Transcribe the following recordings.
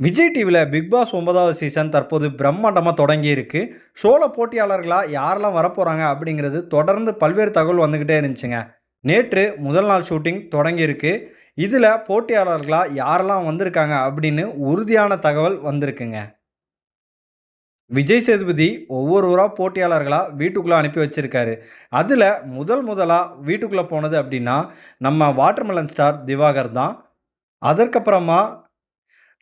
விஜய் டிவில big pass 9வது season தற்போது பிரம்மாண்டமா தொடங்கியிருக்கு. ஷோல போட்டியாளர்களா யாரெல்லாம் வரப்போறாங்க அப்படிங்கிறது தொடர்ந்து பல்வேறு தகவல் வந்துகிட்டே இருந்துச்சுங்க. நேற்று முதல் நாள் ஷூட்டிங் தொடங்கியிருக்கு. இதுல போட்டியாளர்களா யாரெல்லாம் வந்திருக்காங்க அப்படின்னு உறுதியான தகவல் வந்திருக்குங்க. விஜய் சேதுபதி ஒவ்வொருவரா போட்டியாளர்களா வீட்டுக்குள்ள அனுப்பி வச்சிருக்காரு. அதுல முதலா வீட்டுக்குள்ள போனது அப்படின்னா, நம்ம வாட்டர்மெலன் ஸ்டார் திவாகர் தான். அதற்கப்புறமா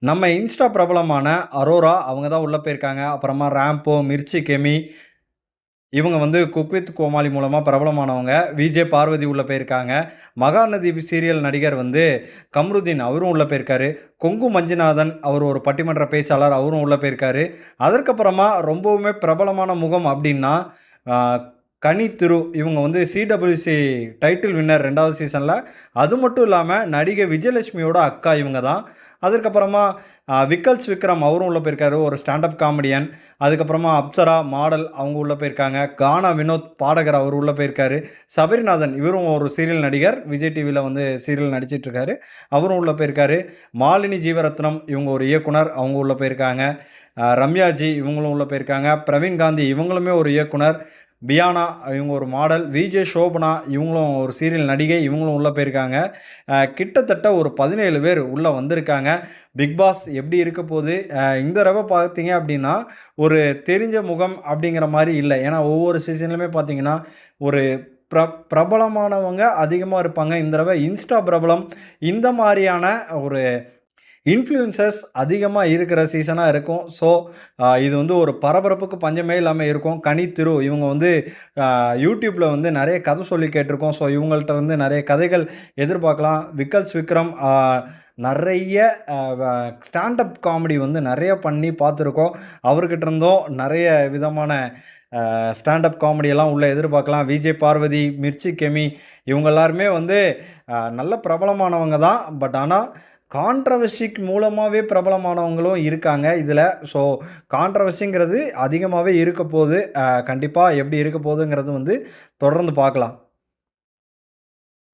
நம்ம இன்ஸ்டா பிரபலமான அரோரா அவங்க தான் உள்ள போயிருக்காங்க. அப்புறமா ராம்போ, மிர்ச்சி கெமி இவங்க வந்து குக் வித் கோமாளி மூலமா பிரபலமானவங்க. விஜே பார்வதி உள்ள போயிருக்காங்க. மகாநதி சீரியல் நடிகர் வந்து கம்ருதீன் அவரும் உள்ள போயிருக்காரு. கொங்கு மஞ்சுநாதன் அவர் ஒரு பட்டிமன்ற பேச்சாளர் அவரும் உள்ள போயிருக்காரு. அதற்கப்புறமா ரொம்பவுமே பிரபலமான முகம் அப்டின்னா, ஆ கனி திரு இவங்க வந்து சிடபிள்யூசி டைட்டில் வின்னர் 2வது சீசன்ல. அது மட்டும் இல்லாம நடிகை விஜயலட்சுமியோட அக்கா இவங்க தான். அதற்கப்புறமா விக்கல்ஸ் விக்ரம் அவரும் உள்ள போயிருக்காரு. ஒரு ஸ்டாண்ட் அப் காமெடியன். அதுக்கப்புறமா அப்சரா மாடல் அவங்க உள்ள போயிருக்காங்க. கானா வினோத் பாடகர் அவர் உள்ள போயிருக்காரு. சபரிநாதன் இவரும் ஒரு சீரியல் நடிகர். விஜய் டிவில வந்து சீரியல் நடிச்சிட்டு இருக்காரு. அவரும் உள்ள போயிருக்காரு. மாலினி ஜீவரத்னம் இவங்க ஒரு இயக்குனர். அவங்க உள்ள போயிருக்காங்க. ரம்யாஜி இவங்களும் உள்ள போயிருக்காங்க. பிரவீன் காந்தி இவங்களுமே ஒரு இயக்குனர். பியானா இவங்க ஒரு மாடல். விஜே ஷோபனா இவங்களும் ஒரு சீரியல் நடிகை. இவங்களும் உள்ள போயிருக்காங்க. கிட்டத்தட்ட ஒரு 17 பேர் உள்ள வந்திருக்காங்க. பிக் பாஸ் எப்படி இருக்க போது? இந்த தடவ பார்த்தீங்க அப்படின்னா, ஒரு தெரிஞ்ச முகம் அப்படிங்கிற மாரி இல்ல. ஏன்னா ஒவ்வொரு சீசன்லுமே பார்த்தீங்கன்னா, ஒரு பிரபலமானவங்க அதிகமா இருப்பாங்க. இந்த தடவ இன்ஸ்டா பிரபலம் இந்த மாரியான ஒரு இன்ஃப்ளூயன்சர்ஸ் அதிகமா இருக்கிற சீசனா இருக்கும். ஸோ, இது வந்து ஒரு பரபரப்புக்கு பஞ்சமே இல்லாம இருக்கும். கனி திரு இவங்க வந்து யூடியூப்ல வந்து நெறைய கதை சொல்லி கேட்டுருக்கோம். ஸோ, இவங்கள்ட்ட வந்து நெறைய கதைகள் எதிர்பார்க்கலாம். விக்கல்ஸ் விக்ரம் நெறைய வ ஸ்டாண்ட் அப் காமெடி வந்து நெறைய பண்ணி பார்த்துருக்கோம். அவர்கிட்ட இருந்தும் நெறைய விதமான ஸ்டாண்ட் அப் காமெடியெல்லாம் உள்ள எதிர்பார்க்கலாம். விஜே பார்வதி, மிர்ச்சி கெமி இவங்க எல்லாருமே வந்து நல்ல பிரபலமானவங்க தான். பட் ஆனா கான்ட்ரோவர்சிக்கு மூலமாவே பிரபலமானவங்களும் இருக்காங்க இதில. ஸோ கான்ட்ரோவர்சிங்கிறது அதிகமாவே இருக்க போது. கண்டிப்பா எப்படி இருக்க போதுங்கிறது வந்து தொடர்ந்து பார்க்கலாம்.